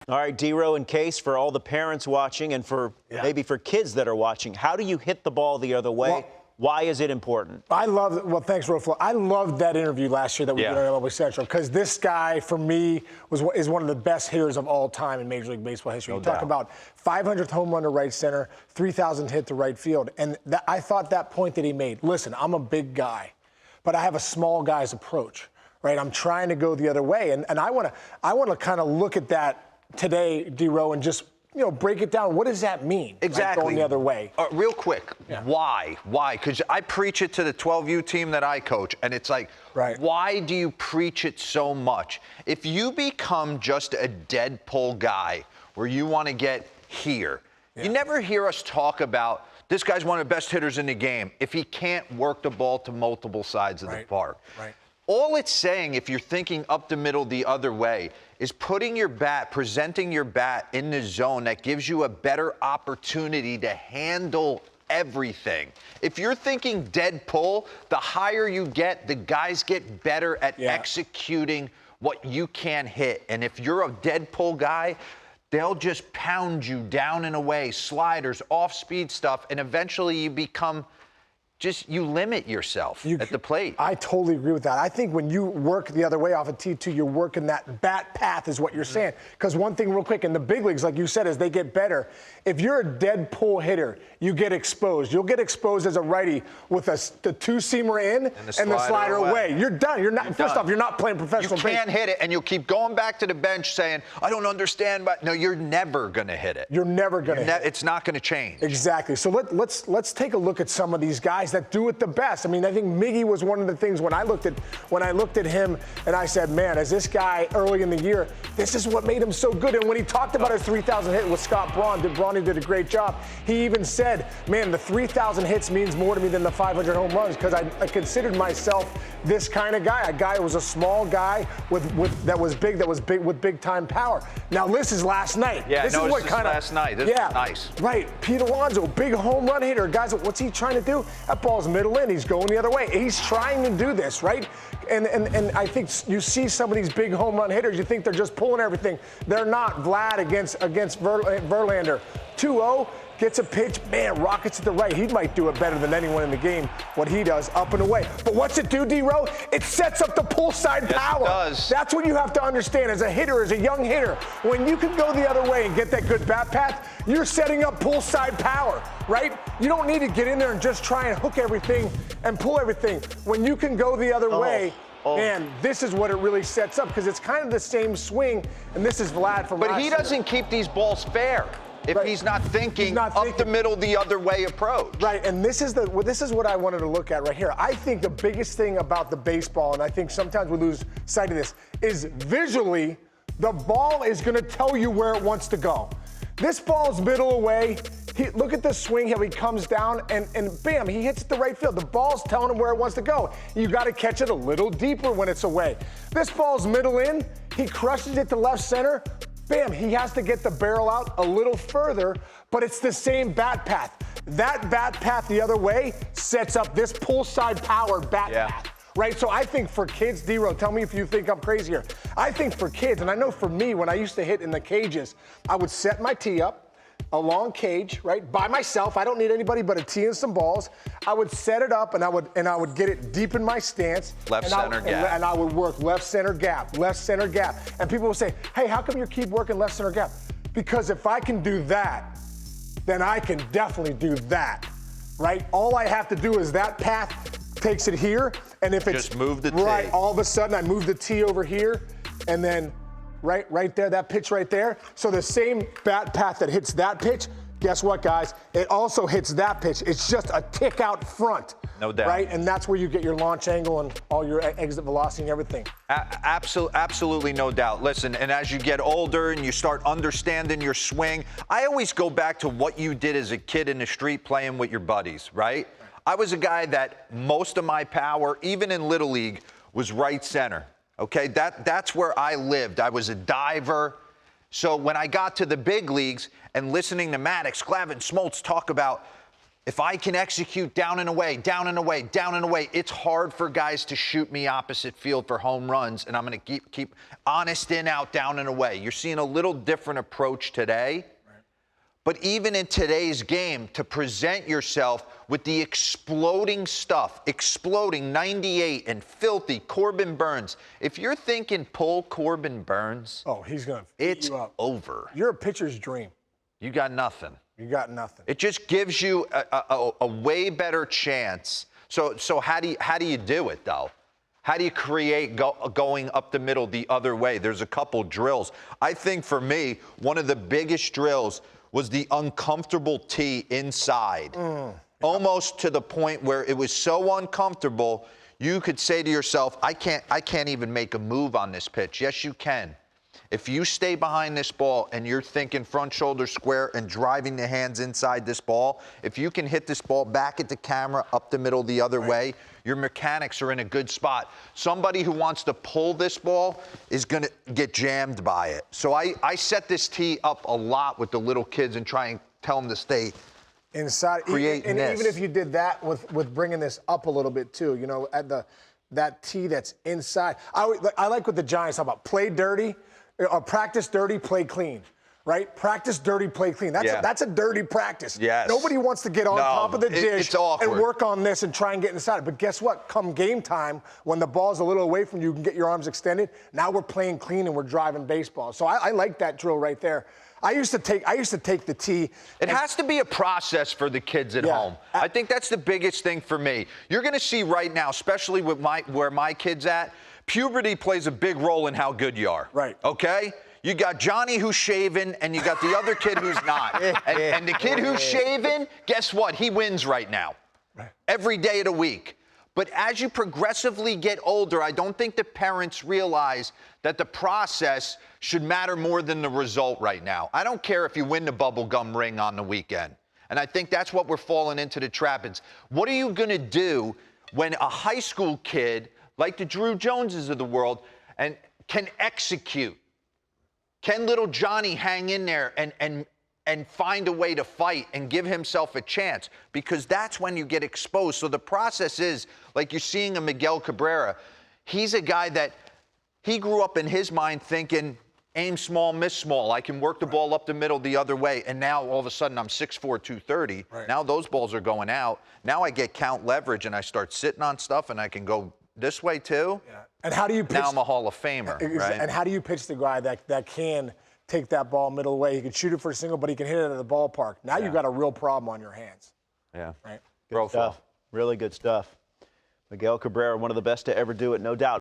All right, D-Row and Case, for all the parents watching and for maybe for kids that are watching, how do you hit the ball the other way? Why is it important? Thanks, Roflo. I loved that interview last year that we did on MLB Central, because this guy, for me, is one of the best hitters of all time in Major League Baseball history. You talk about 500th home run to right center, 3,000th hit to right field. And I thought that point that he made, listen, I'm a big guy, but I have a small guy's approach, right? I'm trying to go the other way. And I want to kind of look at that today, D-Row, and just break it down. What does that mean? Exactly. Going the other way. Real quick, why? Because I preach it to the 12U team that I coach, and it's like, why do you preach it so much? If you become just a dead pull guy where you want to get here, you never hear us talk about this guy's one of the best hitters in the game if he can't work the ball to multiple sides of the park. All it's saying, if you're thinking up the middle the other way, is putting your bat, presenting your bat in the zone that gives you a better opportunity to handle everything. If you're thinking dead pull, the higher you get, the guys get better at executing what you can hit. And if you're a dead pull guy, they'll just pound you down and away, sliders, off-speed stuff, and eventually you become you limit yourself at the plate. I totally agree with that. I think when you work the other way off of T2, you're working that bat path is what you're saying. Because one thing real quick, in the big leagues, like you said, as they get better, if you're a dead pull hitter, you get exposed. You'll get exposed as a righty with the two-seamer in and the slider away. You're done. First off, you're not playing professional baseball. You can't hit it, and you'll keep going back to the bench saying, I don't understand. But no, you're never going to hit it. You're never going to hit it. It's not going to change. Exactly. So let's take a look at some of these guys that do it the best. I mean, I think Miggy was one of the things when I looked at him and I said, man, as this guy early in the year, this is what made him so good. And when he talked about his 3,000 hit with Scott Braun, Brawny did a great job. He even said, man, the 3,000 hits means more to me than the 500 home runs, because I considered myself this kind of guy, a guy who was a small guy that was big with big time power. Now this is last night. Yeah, this is what kind of last night. This is nice. Right. Pete Alonso, big home run hitter. Guys, what's he trying to do? That ball's middle in. He's going the other way. He's trying to do this, right? And I think you see some of these big home run hitters, you think they're just pulling everything. They're not. Vlad against Verlander. 2-0. Gets a pitch, man, rockets at the right. He might do it better than anyone in the game, what he does, up and away. But what's it do, D-Row? It sets up the pull side power. It does. That's what you have to understand as a hitter, as a young hitter. When you can go the other way and get that good bat path, you're setting up pull side power, right? You don't need to get in there and just try and hook everything and pull everything. When you can go the other way, man, this is what it really sets up, because it's kind of the same swing, and this is Vlad from last year. But he doesn't keep these balls fair if he's not thinking up the middle the other way approach. Right, and this is what I wanted to look at right here. I think the biggest thing about the baseball, and I think sometimes we lose sight of this, is visually the ball is going to tell you where it wants to go. This ball's middle away. Look at the swing, how he comes down, and bam, he hits it the right field. The ball's telling him where it wants to go. You got to catch it a little deeper when it's away. This ball's middle in. He crushes it to left center. Bam, he has to get the barrel out a little further, but it's the same bat path. That bat path the other way sets up this pull side power bat path. Right, so I think for kids, D-Row, tell me if you think I'm crazy here. I think for kids, and I know for me, when I used to hit in the cages, I would set my tee up, a long cage, right, by myself. I don't need anybody but a tee and some balls. I would set it up, and I would get it deep in my stance. Left center gap. And I would work left center gap. And people would say, hey, how come you keep working left center gap? Because if I can do that, then I can definitely do that, right? All I have to do is that path takes it here, and if it's just move the tee. Right, all of a sudden I move the tee over here, and then right there, that pitch right there. So the same bat path that hits that pitch, guess what, guys? It also hits that pitch. It's just a tick out front. No doubt. Right, and that's where you get your launch angle and all your exit velocity and everything. Absolutely no doubt. Listen, and as you get older and you start understanding your swing, I always go back to what you did as a kid in the street playing with your buddies, right? I was a guy that most of my power, even in Little League, was right center. Okay, that's where I lived. I was a diver. So when I got to the big leagues and listening to Maddox, Glavine, Smoltz talk about if I can execute down and away, down and away, down and away, it's hard for guys to shoot me opposite field for home runs, and I'm going to keep honest in, out, down and away. You're seeing a little different approach today. But even in today's game, to present yourself with the exploding stuff, exploding 98 and filthy Corbin Burns. If you're thinking pull Corbin Burns, oh, he's going to it's you up. over. You're a pitcher's dream. You got nothing. You got nothing. It just gives you a way better chance. So how do you do it, though? How do you create going up the middle the other way? There's a couple drills. I think for me, one of the biggest drills was the uncomfortable tee inside. Almost to the point where it was so uncomfortable, you could say to yourself, I can't even make a move on this pitch. Yes, you can. If you stay behind this ball and you're thinking front shoulder square and driving the hands inside this ball, if you can hit this ball back at the camera, up the middle the other way, your mechanics are in a good spot. Somebody who wants to pull this ball is going to get jammed by it. So I set this tee up a lot with the little kids and try and tell them to stay inside. Creating and this. even if you did that with bringing this up a little bit too, you know, at that tee that's inside. I like what the Giants talk about. Play dirty. Practice dirty, play clean, right? Practice dirty, play clean. That's a dirty practice. Yes. Nobody wants to get on top of the dish and awkward. work on this and try and get inside. But guess what? Come game time, when the ball's a little away from you, you can get your arms extended. Now we're playing clean and we're driving baseball. So I like that drill right there. I used to take the tee. It has to be a process for the kids at home. I think that's the biggest thing for me. You're going to see right now, especially with where my kid's at, puberty plays a big role in how good you are. Right. Okay? You got Johnny who's shaven, and you got the other kid who's not. And the kid who's shaven, guess what? He wins right now. Right. Every day of the week. But as you progressively get older, I don't think the parents realize that the process should matter more than the result right now. I don't care if you win the bubblegum ring on the weekend. And I think that's what we're falling into the trap. What are you going to do when a high school kid like the Drew Joneses of the world, and can execute? Can little Johnny hang in there and find a way to fight and give himself a chance? Because that's when you get exposed. So the process is, like you're seeing a Miguel Cabrera, he's a guy that he grew up in his mind thinking, aim small, miss small. I can work the ball up the middle the other way. And now all of a sudden I'm 6'4", 230. Right. Now those balls are going out. Now I get count leverage and I start sitting on stuff and I can go this way too. Yeah. And how do you pitch? Now I'm a Hall of Famer, right? And how do you pitch the guy that can take that ball middle way? He can shoot it for a single, but he can hit it at the ballpark. Now you've got a real problem on your hands. Yeah. Right. Good stuff. Really good stuff. Miguel Cabrera, one of the best to ever do it, no doubt.